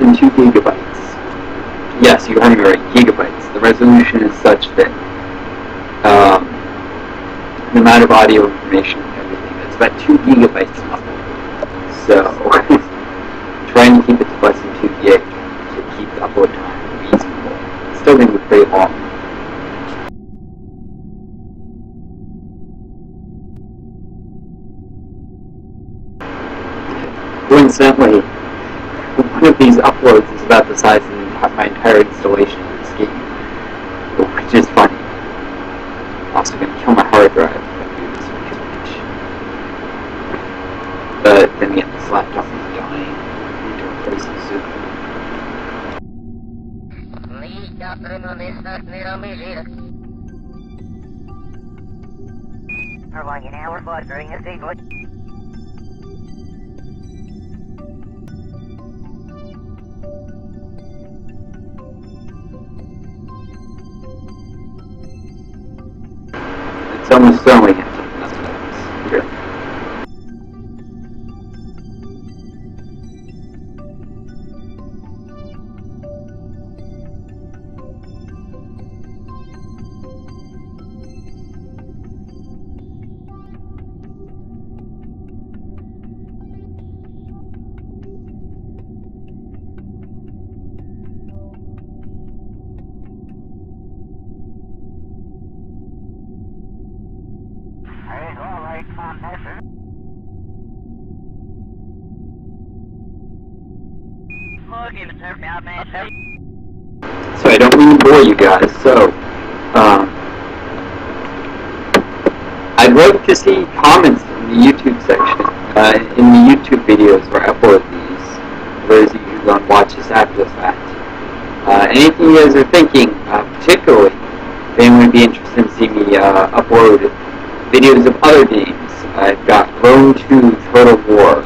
than 2 gigabytes. Yes, you heard me right, gigabytes. The resolution is such that the amount of audio information and everything, it's about 2 gigabytes up. So, trying to keep it to less than 2 gig to keep the upload time reasonable. It's still going to be pretty long. Coincidentally, one of these uploads is about the size of my entire installation of this game, which is funny. I'm also going to kill my hard drive if I do this too much. But then again, this laptop is dying. I need to replace it soon. Prolonging hour during a sequence. It's almost certainly going to take another here. So I don't mean to bore you guys, so I'd like to see comments in the YouTube section, in the YouTube videos where I upload these, those of you who don't watch this after the fact. Anything you guys are thinking, particularly, if anyone would be interested in seeing me upload videos of other games. I've got Rome 2, Total War,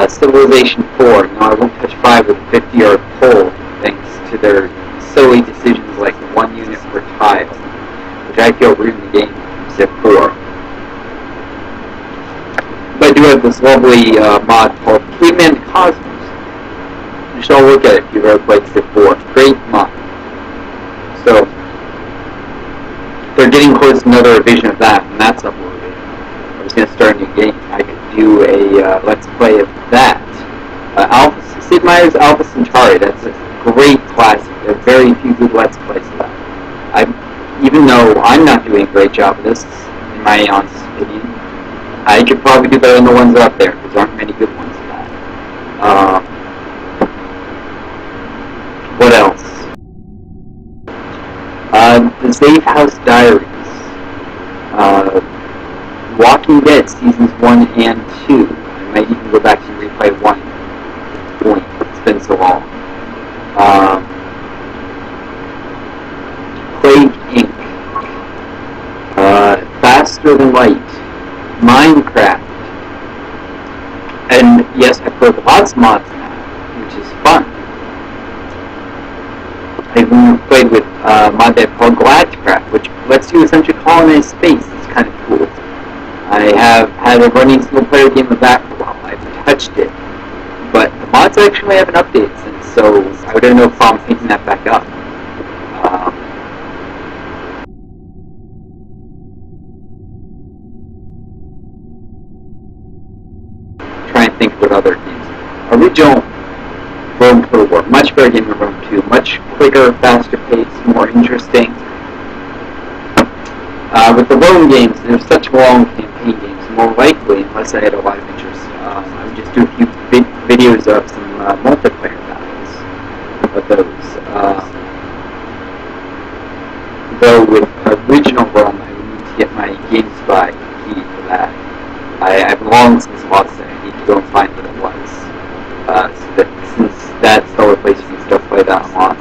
Civilization 4. No, I won't touch 5 with a 50-yard pole, thanks to their silly decisions like 1 unit per tile, which I feel ruined the game from Civ 4. But I do have this lovely mod called Caveman Cosmos. You should all look at it if you've ever played Civ 4. Great mod. So, they're getting close to another revision of that, and that's uploaded. I was going to start a new game. I could do a Let's Play of that. Sid Meier's Alpha Centauri, that's a great classic. There are very few good Let's Plays of that. Even though I'm not doing a great job of this, in my honest opinion, I could probably do better than the ones out there, because there aren't many good ones of that. What else? The Safe House Diaries. Walking Dead Seasons 1 and 2. I might even go back and replay 1. It's been so long. Plague Inc. Faster Than Light. Minecraft. And yes, I put lots of mods in that, which is fun. I even played with a mod that called Gladcraft, which lets you essentially colonize space. It's kind of cool. I have had a running single-player game of that for a while. I haven't touched it. But the mods actually haven't updated since, so I would have no problem picking that back up. Try and think what other games. Original Rome Total War. Much better game than Rome 2. Much quicker, faster paced, more interesting. With the Rome games, they're such long campaign games. More likely, unless I had a lot of interest, I would just do a few videos of some multiplayer battles of those. Though with original Rome, I would need to get my GameSpy key for that. I've long since lost it. I need to go and find what it was. Since that's the only place you can still play that online.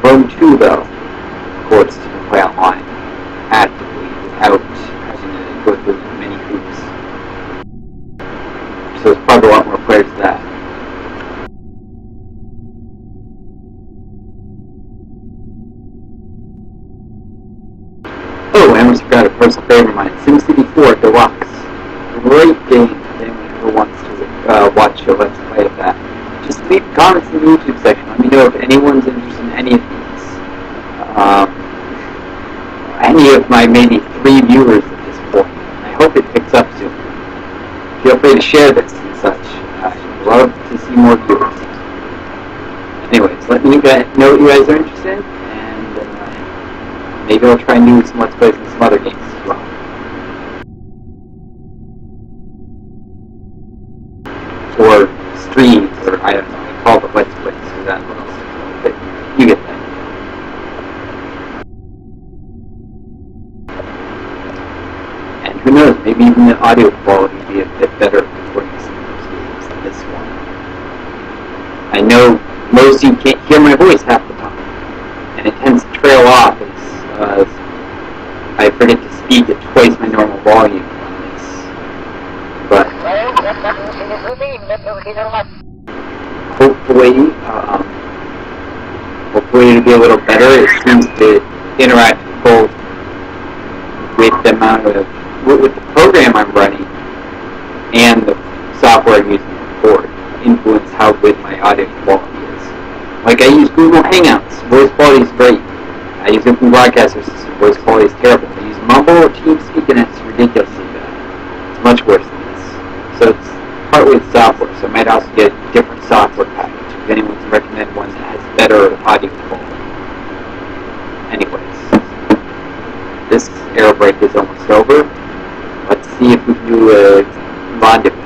Rome 2, though, of course, you can play online actively without having to go through many hoops. So there's probably a lot more players to that. Oh, I almost forgot a personal favorite of mine, SimCity 4 Deluxe. Great game if anyone ever wants to watch a Let's Play of that. Just leave comments in the YouTube section. Let me know if anyone's interested in any of these. Any of my maybe 3 viewers at this point. I hope it picks up soon. Feel free to share this and such. I'd love to see more viewers. Anyways, let me know what you guys are interested in, and maybe I'll try and do some Let's Plays in some other games as well. Or streams, or I don't know, I call it Let's Plays, so that's what else. But you get that. And who knows, maybe even the audio quality will be a bit better recording some of those games than this one. I know most of you can't hear my voice half the time, and it tends to trail off as I forget to speak at twice my normal volume on this. But hopefully it'll be a little better. It seems to interact both with the amount of with the program I'm running and the software I'm using to record influence how good my audio quality is. Like I use Google Hangouts, voice quality is great. I use Open Broadcaster System, voice quality is terrible. I use Mumble or TeamSpeak and it's ridiculously bad. It's much worse than this. So it's partly the software, so I might also get a different software package if anyone can recommend one that has better audio quality. Anyways, this air break is almost over. Let's see if we can do a mod dip now.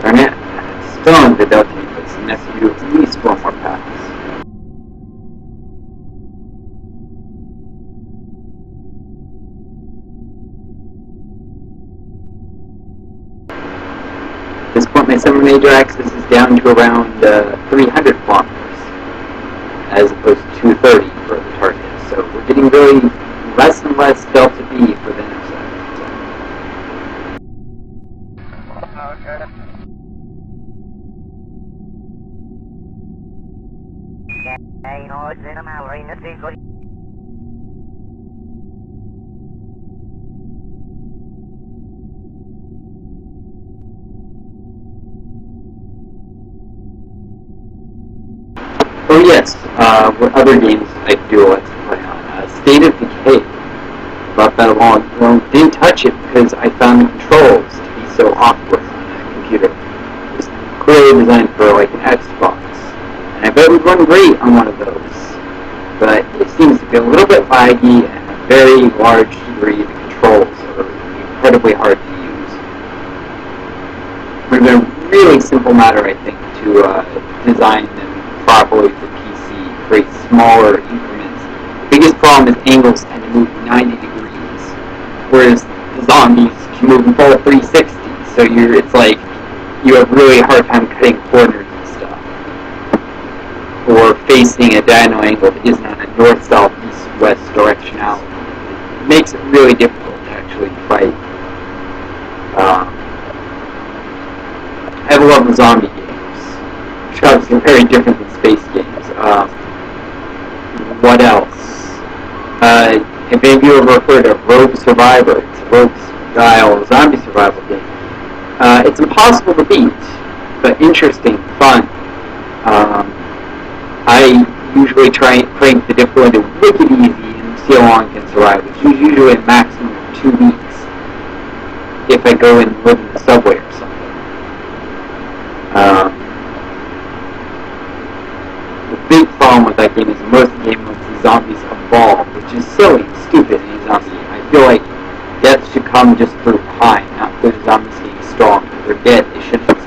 Darn it, still on the Delta inputs, and that's to do at least 4 more passes. At this point, my summer major axis is down to around 300 kilometers, as opposed to 230 for the target. So we're getting really less and less Delta V for the intercept. Oh yes, what other games I do Let's Play on? State of Decay. Brought that along. Well, didn't touch it because I found the controls to be so awkward on a computer. It was clearly designed for like an Xbox. And I bet it would run great on one of those. But it seems to be a little bit laggy and a very large degree of the controls are incredibly hard to use. It would have been a really simple matter, I think, to design them properly for PC, create smaller increments. The biggest problem is angles tend to move 90 degrees, whereas the zombies can move in full 360, so it's like you have really a hard time cutting corners and stuff. Or facing a diagonal angle that isn't on a north, south, east, west directionality. It makes it really difficult to actually fight. I have a love of zombie games, which obviously are very different than space games. What else? Have any of you ever heard of Rogue Survivor? It's a rogue style zombie survival game. It's impossible to beat, but interesting, fun. I usually crank the difficulty to wicked easy and see how long I can survive, which is usually a maximum of 2 weeks if I go and live in the subway or something. The big problem with that game is most of the game lets the zombies evolve, which is silly and stupid in a zombie game. I feel like death should come just through time, not through the zombies getting strong. If they're dead, they shouldn't just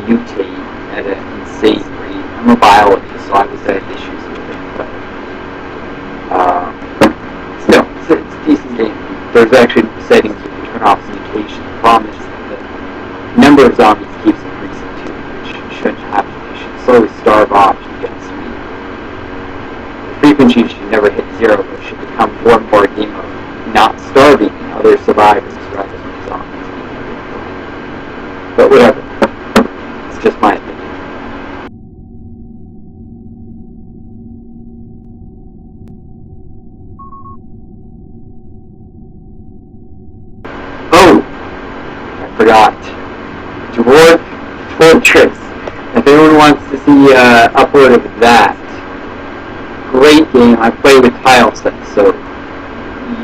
mutate at an insane rate. I'm a biologist, so I was had issues with it, but still, it's a decent game. There's actually settings you can turn off mutation. The problem is that the number of zombies keeps increasing too, which shouldn't happen. You should slowly starve off to get speed. The frequency should never hit 0, but it should become more and more a game of not starving other survivors rather than zombies. But whatever. It's just my opinion. Oh! I forgot. Dwarf Fortress. If anyone wants to see upload of that, great game. I play with tile sets, so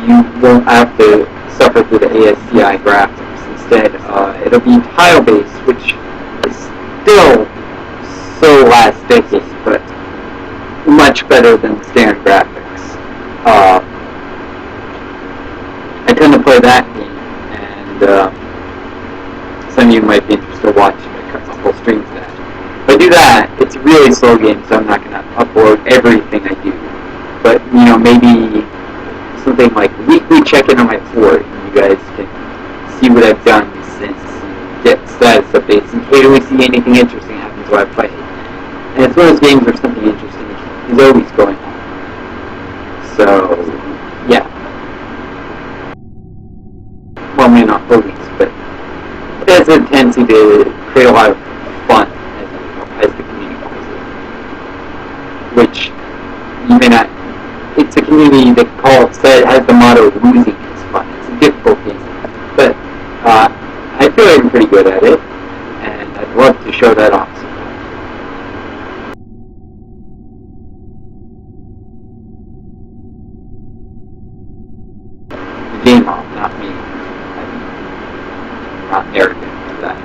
you won't have to suffer through the ASCII graphics. Instead, it'll be tile-based, which is still so last decade, but much better than standard graphics. I tend to play that game, and some of you might be interested in watching a couple streams of that. If I do that, it's a really slow game, so I'm not going to upload everything I do. But, maybe something like weekly check-in on my fort, and you guys can see what I've done since, get status updates, and occasionally see anything interesting happens while I play. And it's one of those games where something interesting is always going on. So, yeah. Well, maybe not always, but it has a tendency to create a lot of fun as the community calls it. Which you may not. It's a community that has the motto "losing is fun." It's a difficult game, but I feel like I'm pretty good at it, and I'd love to show that off sometime. The game off, not me. I'm not arrogant to that.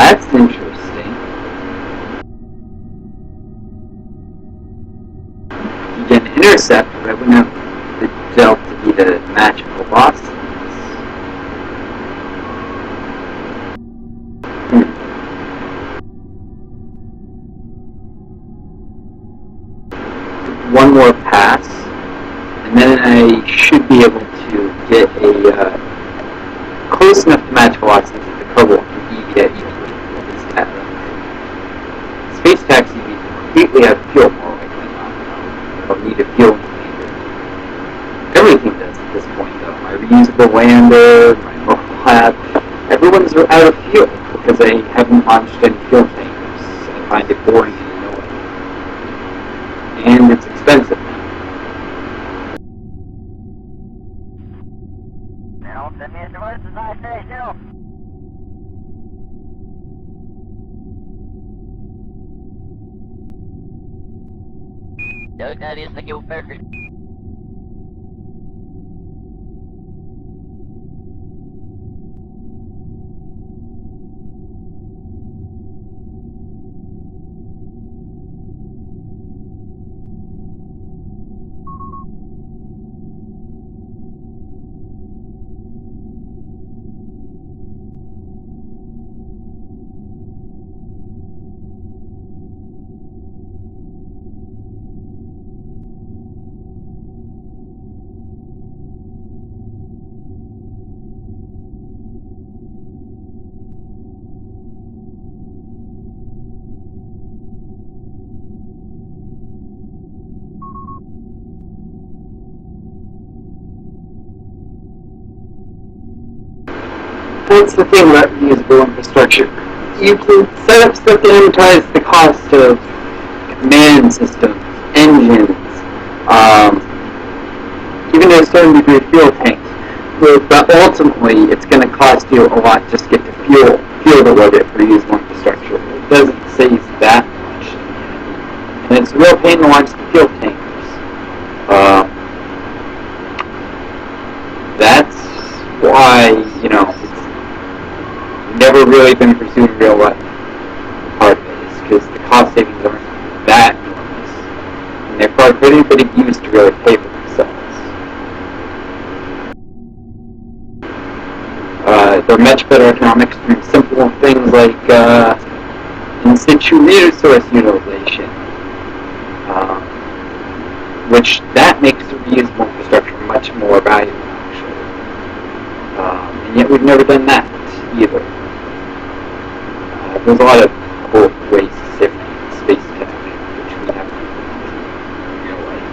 That's interesting. You get an intercept, but I wouldn't have the delta to be the match velocities. One more pass, and then I should be able to get a close enough to match velocities of the Kerbin from EV at EV. Space taxi would completely out of fuel more likely not. I'll need a fuel injector. Everything does at this point though. My reusable lander, my mobile lab, everyone's out of fuel because I haven't launched any fuel tankers. I find it boring and annoying. And it's expensive now. Now, send me a device as I say, still. Doug, that is the guild record. That's the thing about reusable infrastructure. You can set up stuff to amortize the cost of command systems, engines, even to a certain degree fuel tanks. But ultimately, it's going to cost you a lot just to get the fuel to load it for reusable infrastructure. It doesn't save that much. And it's a real pain to launch the fuel tankers. That's why, never really been pursued in real life. Part of it is because the cost savings aren't that enormous. And they're pretty used to really pay for themselves. They're much better economics from simple things like in situ resource utilization, which that makes the reusable infrastructure much more valuable, actually. And yet we've never done that either. There's a lot of cool ways to sift space tech, which we have to do in real life.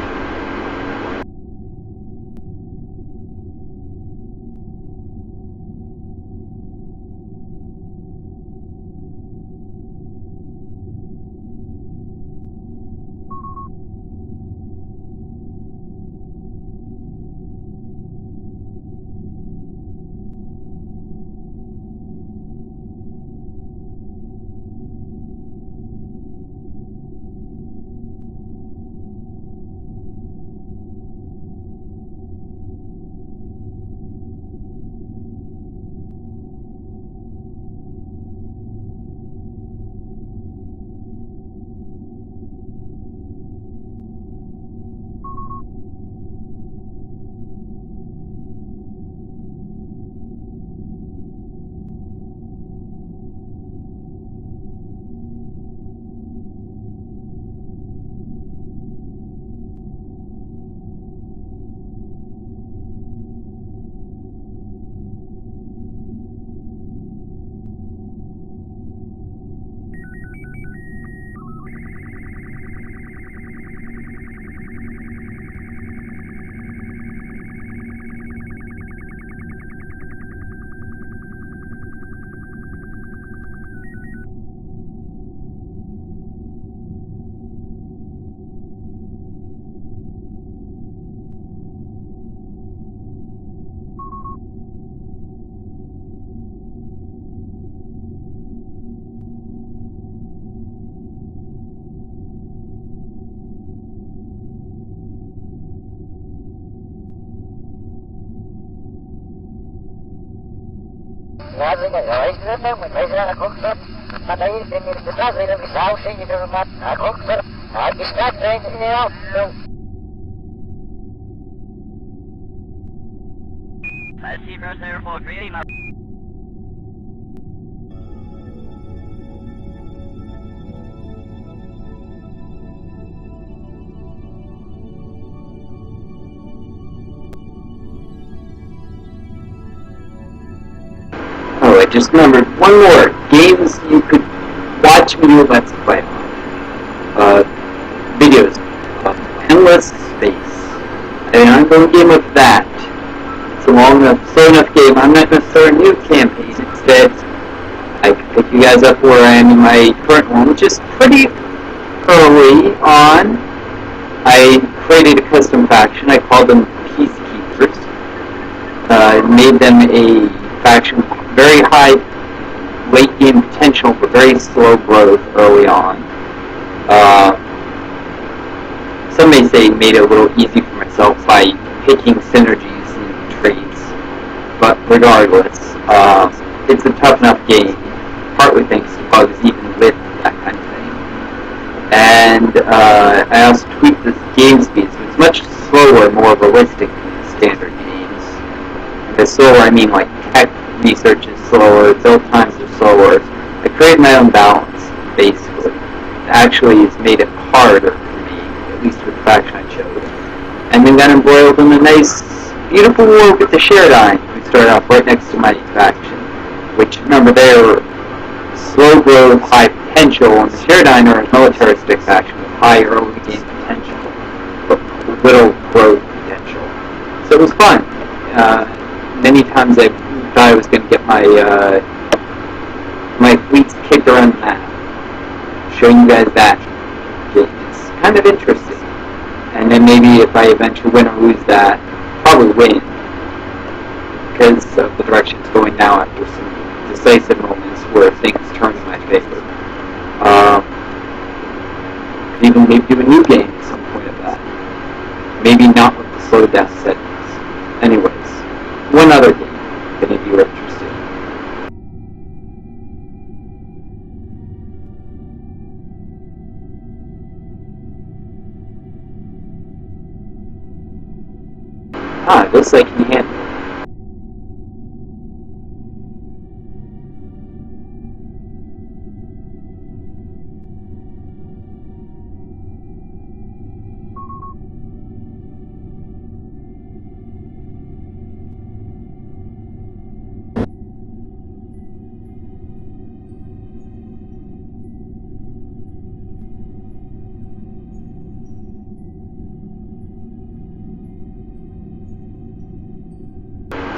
Nói với mọi người, rất nếu mình thấy ra là có I see first airport reading my... Oh, I just remembered one more. Games you could watch me do a Let's Play on. Videos. Endless Space. An ongoing game of that. It's a long enough, slow enough game. I'm not going to start a new campaign. Instead, I can pick you guys up where I am in my current one, which is pretty early on. I created a custom faction. I called them Peacekeepers. Made them a faction with very high late game potential, but very slow growth early on. Some may say made it a little easy for myself by picking synergies and traits, but regardless, it's a tough enough game, partly thanks to bugs even with that kind of thing. And I also tweaked this game speed, so it's much slower, more realistic than standard games. And by slower, I mean like tech research is slower, build times are slower. I created my own balance, basically. It actually has made it harder for me, at least with the faction I chose. And then got embroiled in a nice, beautiful war with the Sherdine, who started off right next to my faction. Which, remember, they're slow growth, high potential, and the Sherdine are a militaristic faction with high early game potential, but little growth potential. So it was fun. Many times I thought I was going to get my my fleets kicked around the map. Showing you guys that. It's kind of interesting. And then maybe if I eventually win or lose that, probably win. Because of the direction it's going now after some decisive moments where things turn in my favor. Could even maybe do a new game at some point of that. Maybe not with the slow down settings. Anyways, one other game, if any of you are interested. Looks like you can handle it.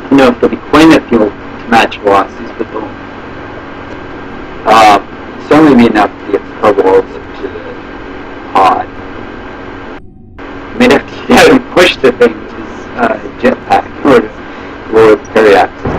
You know, if there'll be quite enough fuel to match velocities, but they'll certainly be enough to get the turbo to the pod. You may have to get out and push the thing, which is jetpack, in order to lower the carry axis.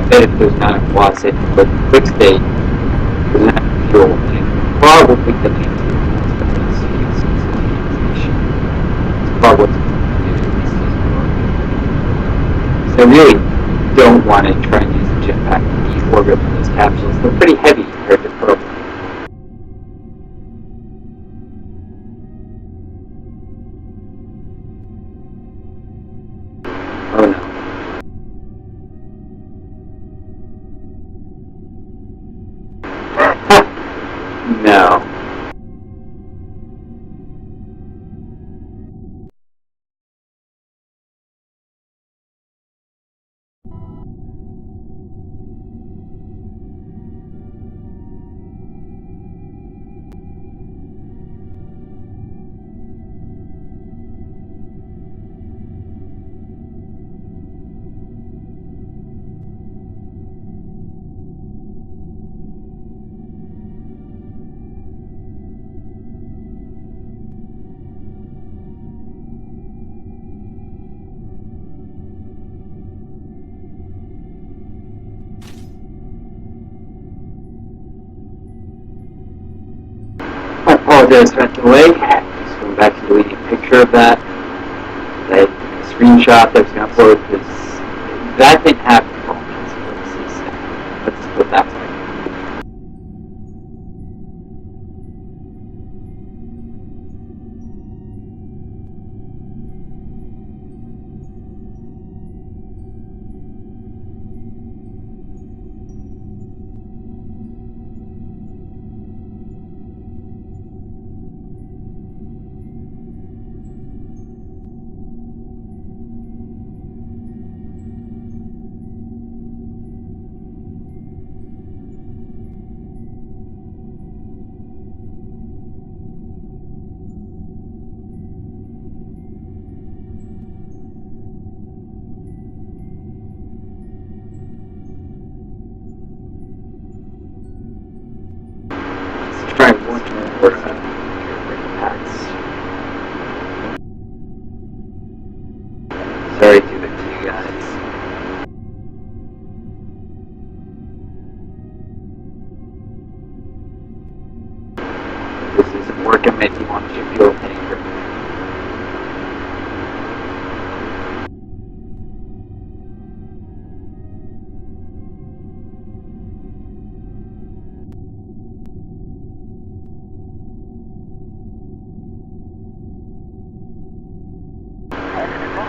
If there's not a velocity, but quick state doesn't have fuel, and probably the main fuel is probably so I really don't want to try and use the jetpack to de-orbit those capsules. They're pretty heavy compared to purple. Oh no. No. apologize for that delay. Just going back to deleting a picture of that. That screenshot that was going to upload because that didn't have performance. Let's put that to try once more packs. Sorry to do that to you guys. This isn't working, maybe you want to feel anger.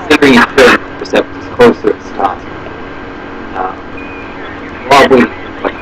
Considering it's very percept is close to its task. Probably like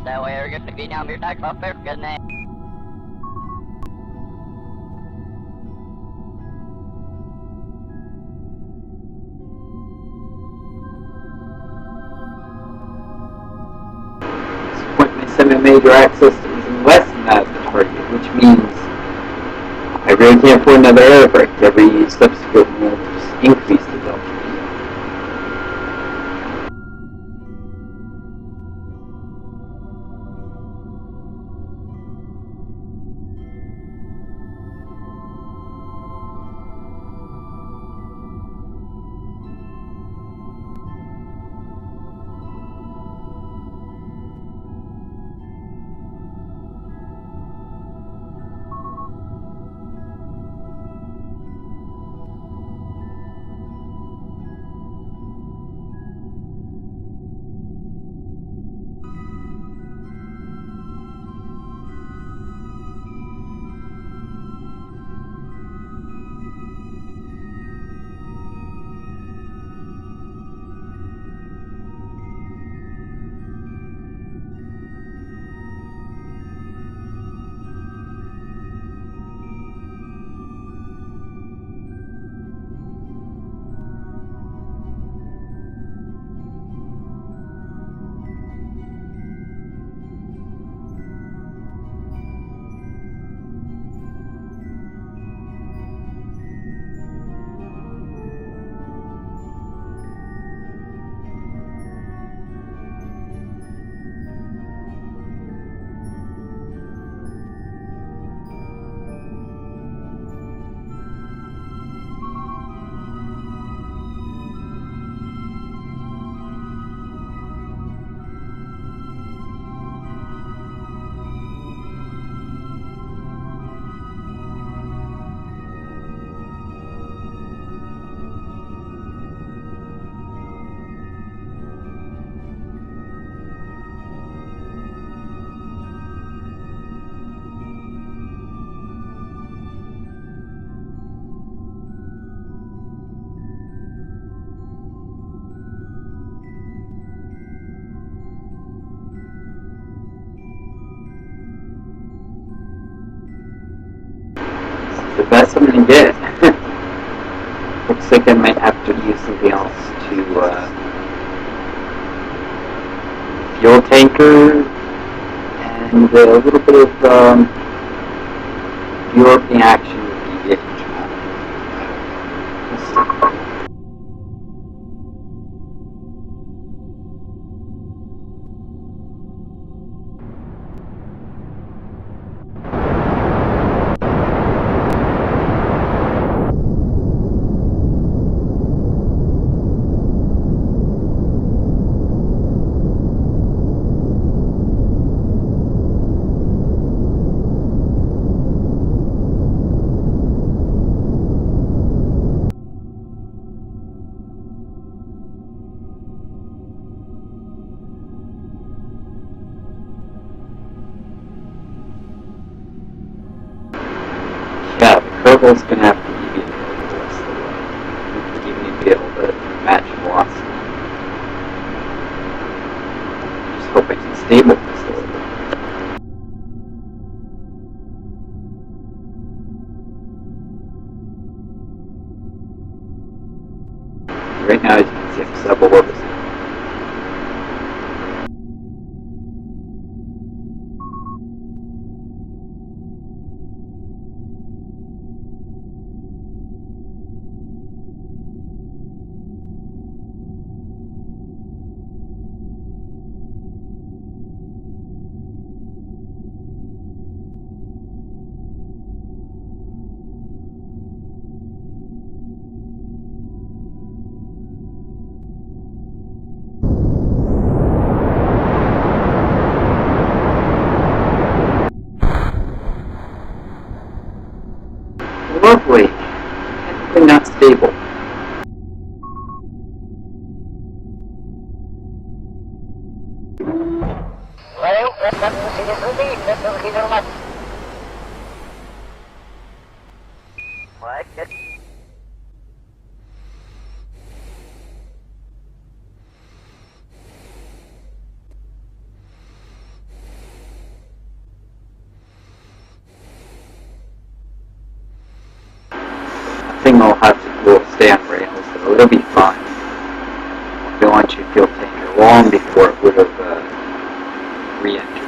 So we're going to be down here talking about fair good name. major access is less than that of the target, which means I really can't afford another air brake. Every subsequent move just increase the delta. The best I'm going to get. Looks like I might have to use something else to fuel tanker and a little bit of European action with the gauge. Yeah, the Kerbin's going to have to deviate the rest of the way. Even to be able to match velocity. Just hope I can stable this a little bit. Right now, as you can see, I'm several orbits. Lovely. Technically not stable. I'll have to will stay on rails, so it'll be fine. We'll launch your fuel tanker long before it would have re-entered.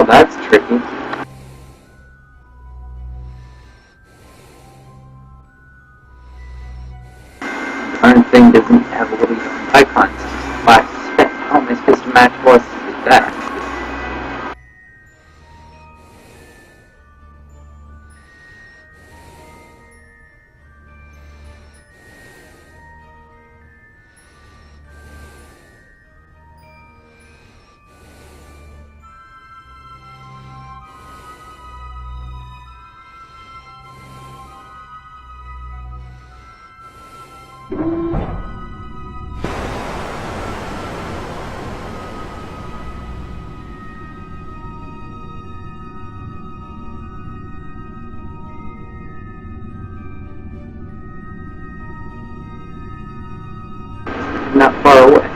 that's tricky. Current thing doesn't have a little icon. But how am I supposed to match forces with that? Not far away.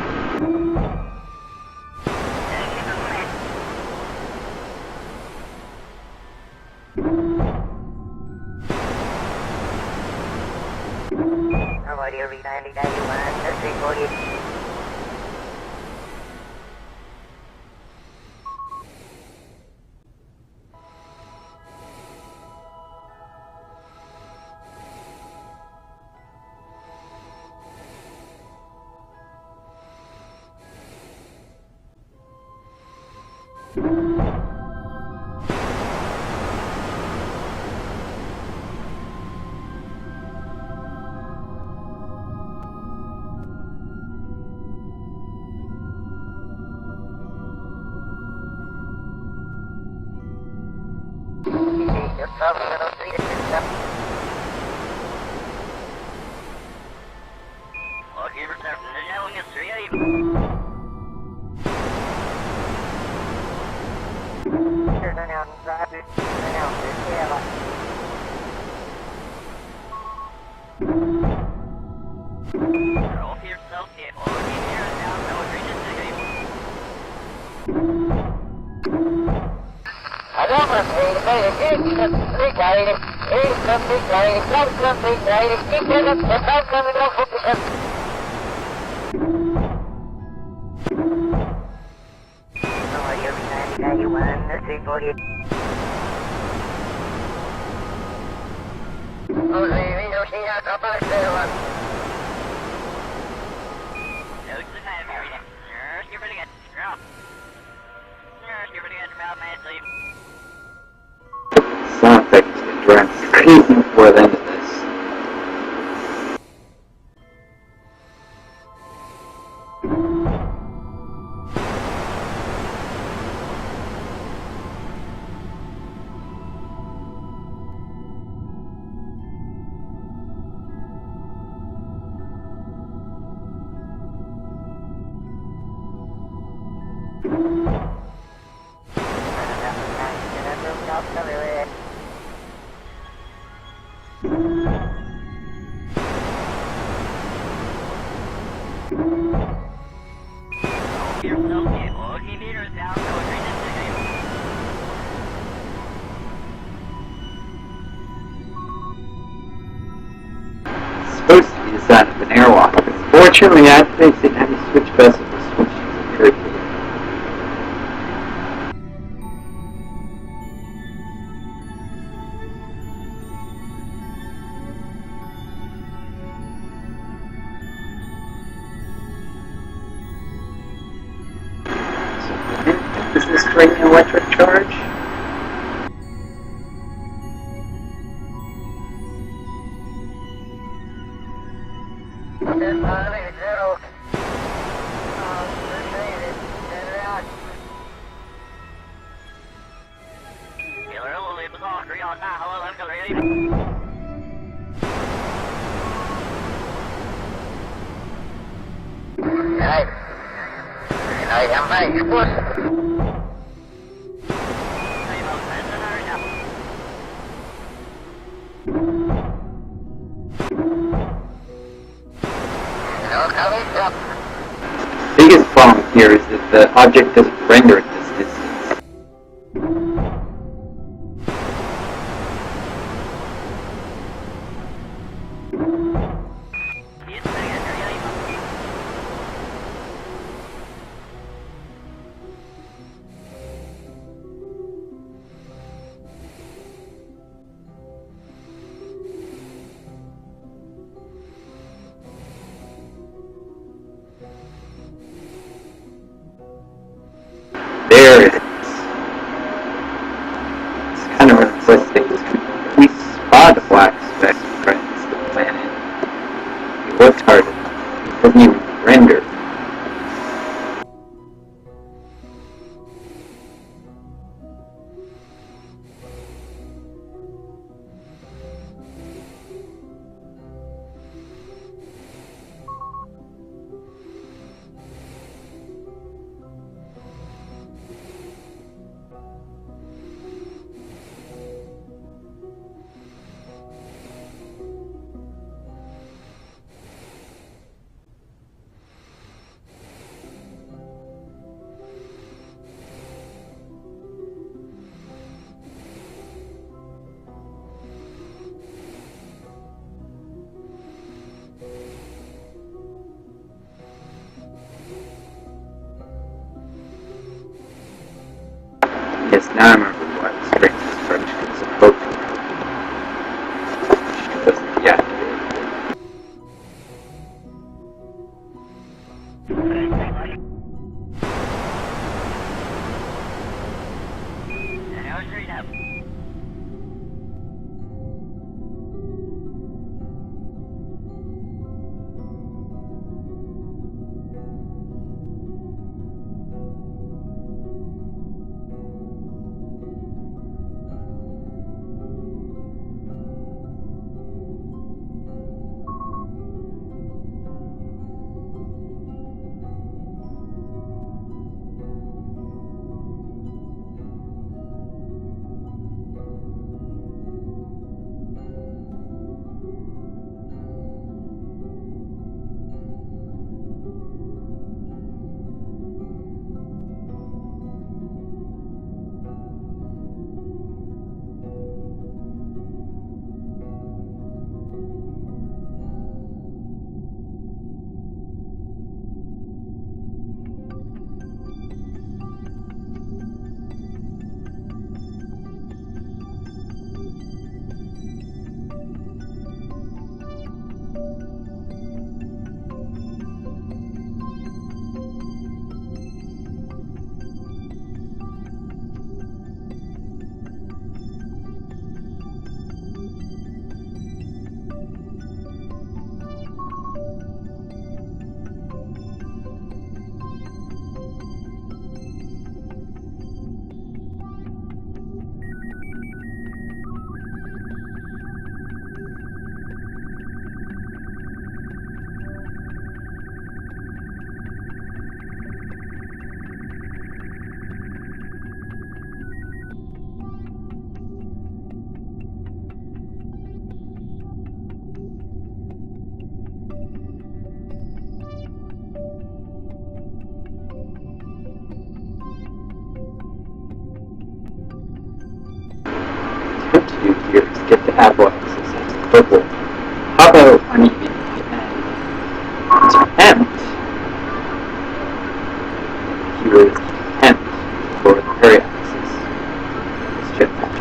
Sound effects can drive me crazy before the end of this. Supposed to be the sign of an airlock, but fortunately I didn't have to switch vessels to switch to Kerbin. So, is this bring an electric charge? Biggest problem here is that the object doesn't render at this distance. What's harder? It doesn't even render. Yes, now I remember why the strength is French is approaching. She doesn't deactivate. What to do here is get the apple axis as purple. How about uneven and tempt? Here is tempt for the area axis. Let's check that.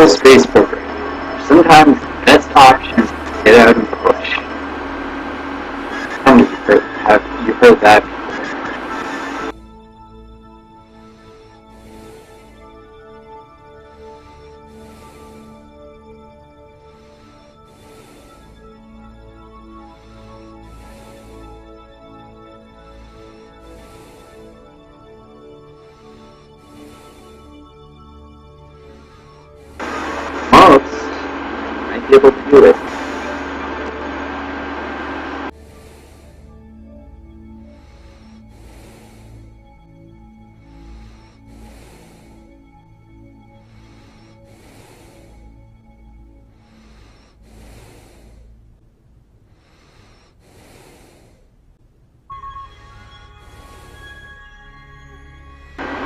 Kerbal Space Program. Sometimes the best option is to get out and push. Tell me have you heard that before? Most might be able to do it.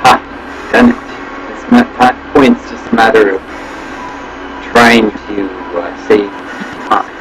Ha! Done it. This point's just a matter of trying to save time.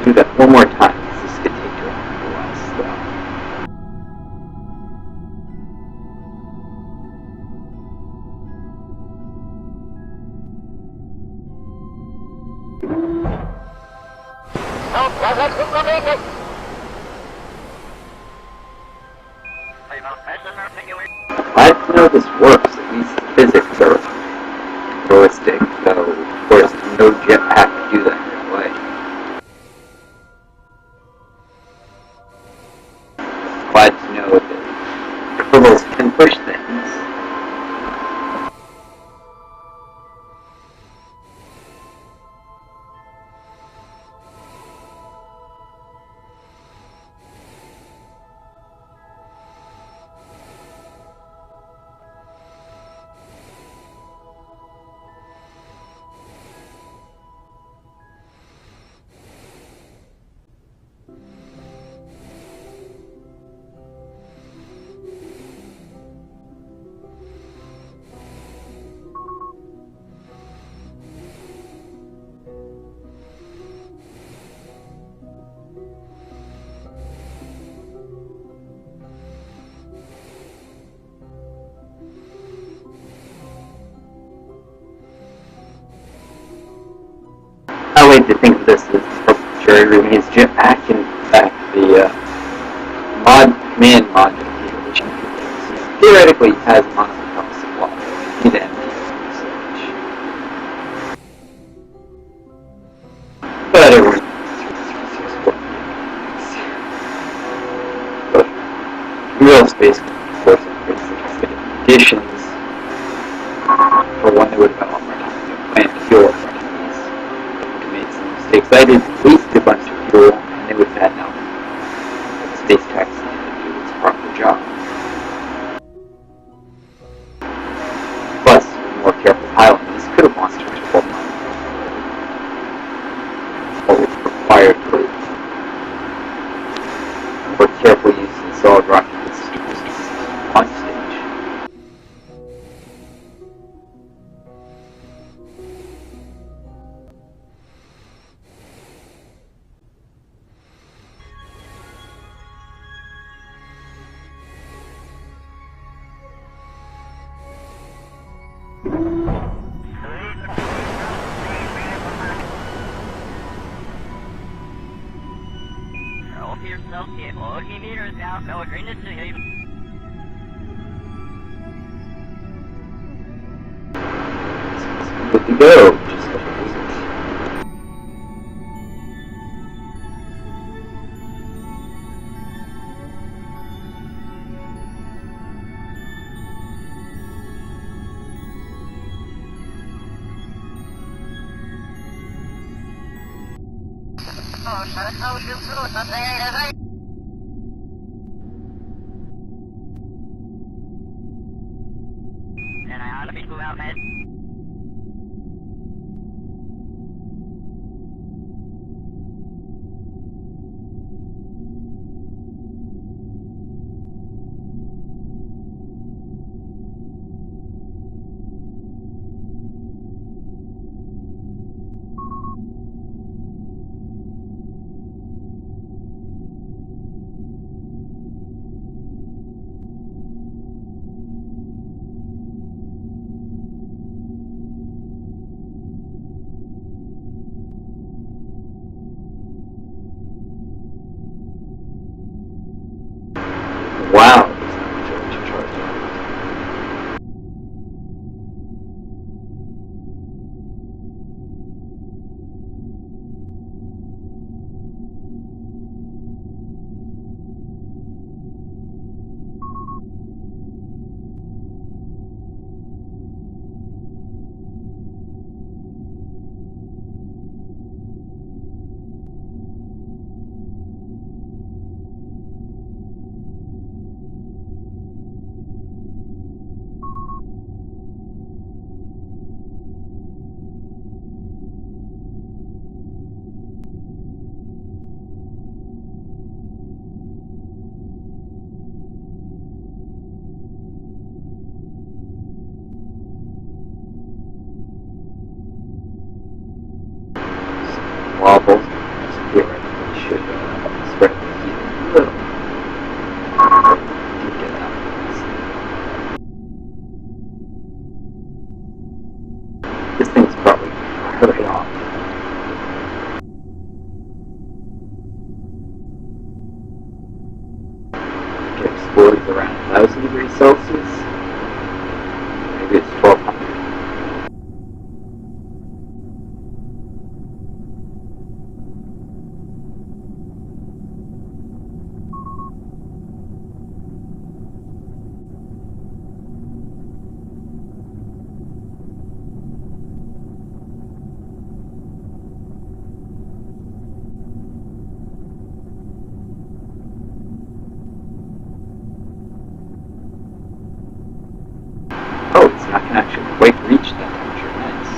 Do that one more time. This could take you a while still. Glad to know this works. At least the physics are realistic, though of course no jetpack could do that in real way. Glad to know that Kerbals can push things. I like to think of this as Jerry remains jetpack. In fact, the command module here, which theoretically has monster power supply. Need to empty usage. But everyone but real space, of course, conditions for one that would have been more time to plan to fuel our enemies. Mistakes. I did waste a bunch of fuel, and they would have had no space taxi to do its proper job. Plus, more careful piloting, this could have lost her to full time. What was required for careful use of the solid rocket systems on stage. Good to go. Just a visit. And I ought to be cool out, man. Wow, there's not much electric charge on it. Wobbles. Just theoretically should spread the heat a little. Do get out of this. This thing's probably hurry off. It explodes around 1,000 degrees Celsius. Maybe it's 1,200. Oh, it's not going to actually quite reach that temperature. Nice.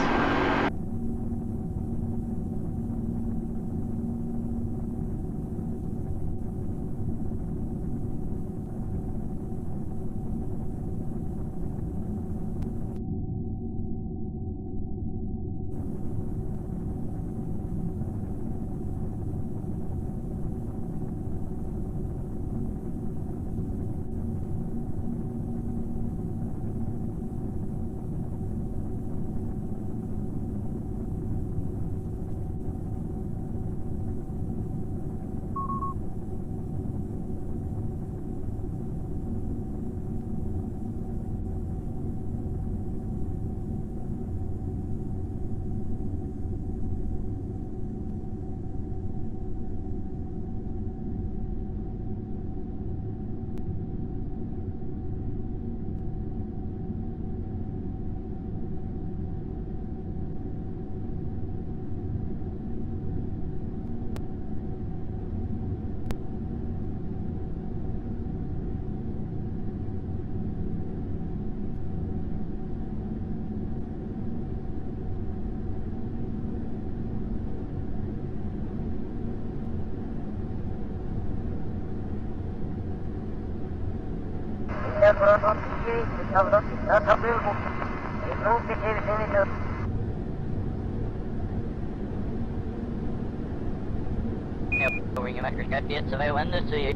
Ring your microscope yet, so I wonder to you.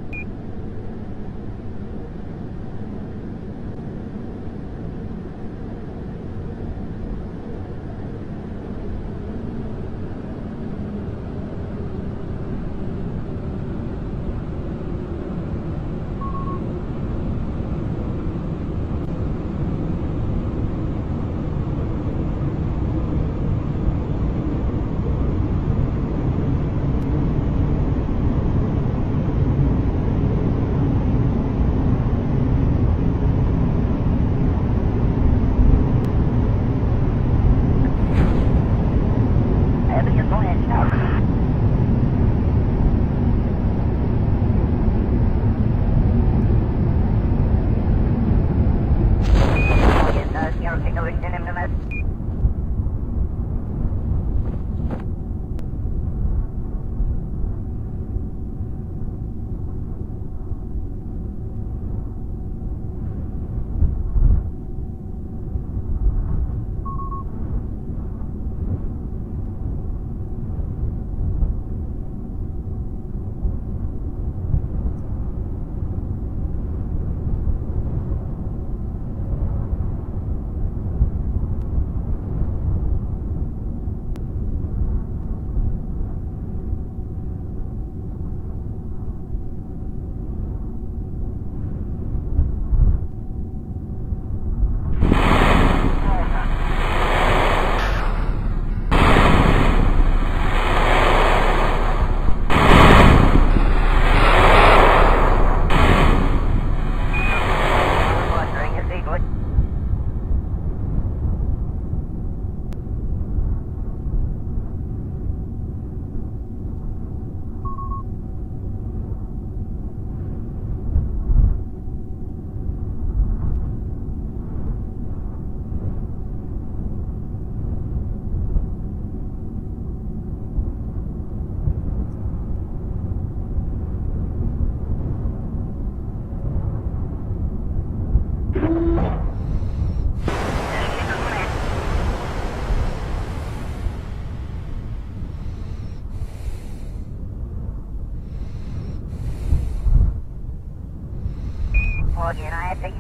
again. I have to.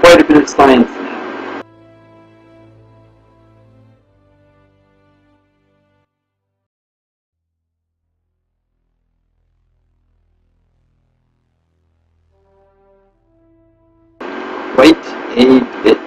Quite a bit of science now. Quite a bit.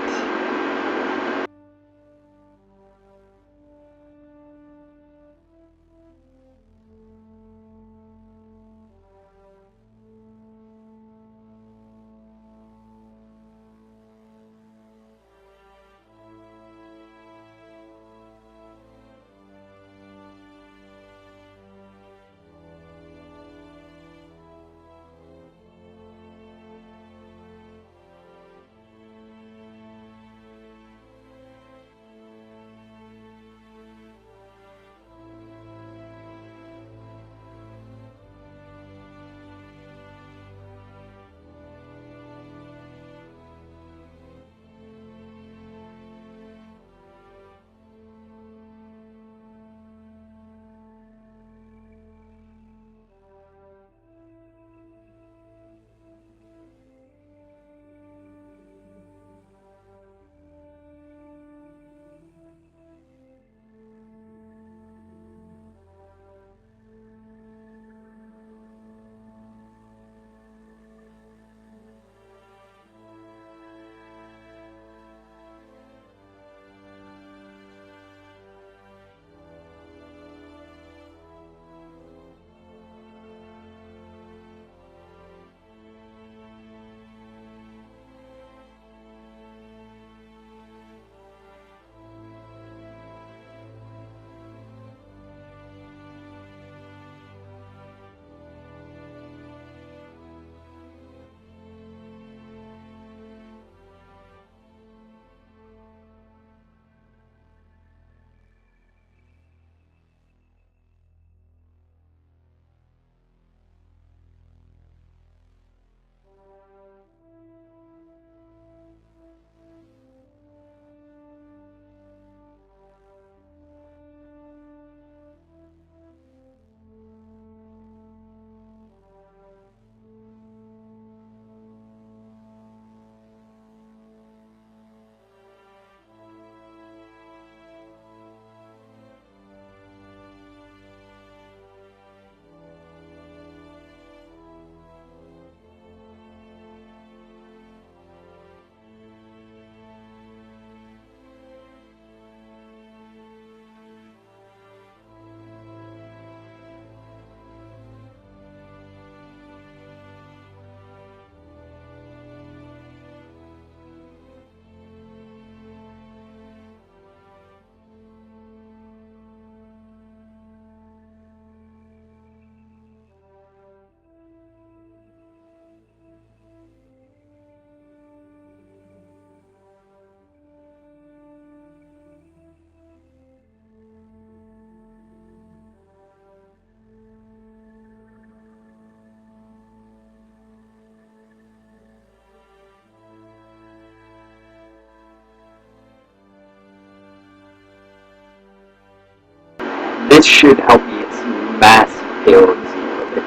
this should help me get some massive payloads in orbit.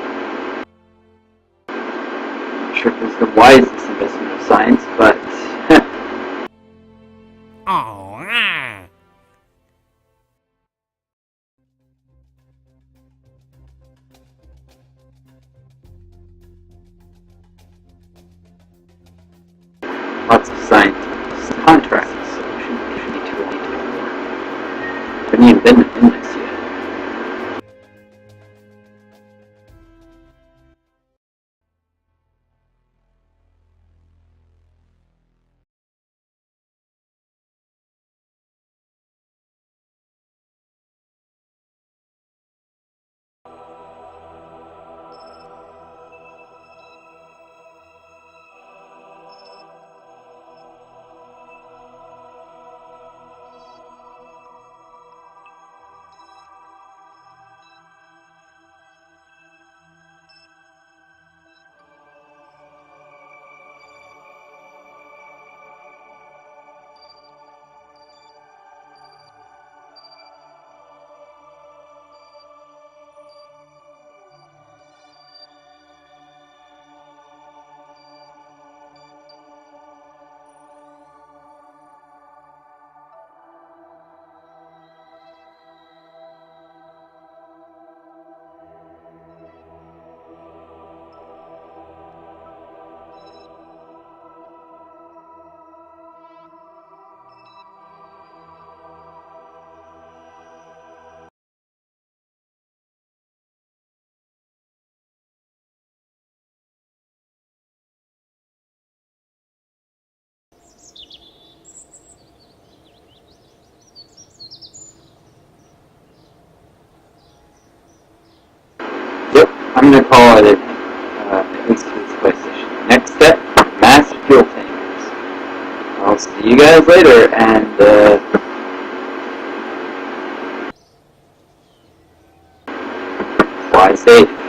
Not sure if this is the wisest investment of science, but Oh, ah. lots of science contracts, so it should be too late anymore. I haven't even been in this yet. Yep, I'm going to call it at least for this PlayStation. Next step, mass fuel tankers. I'll see you guys later, and fly safe.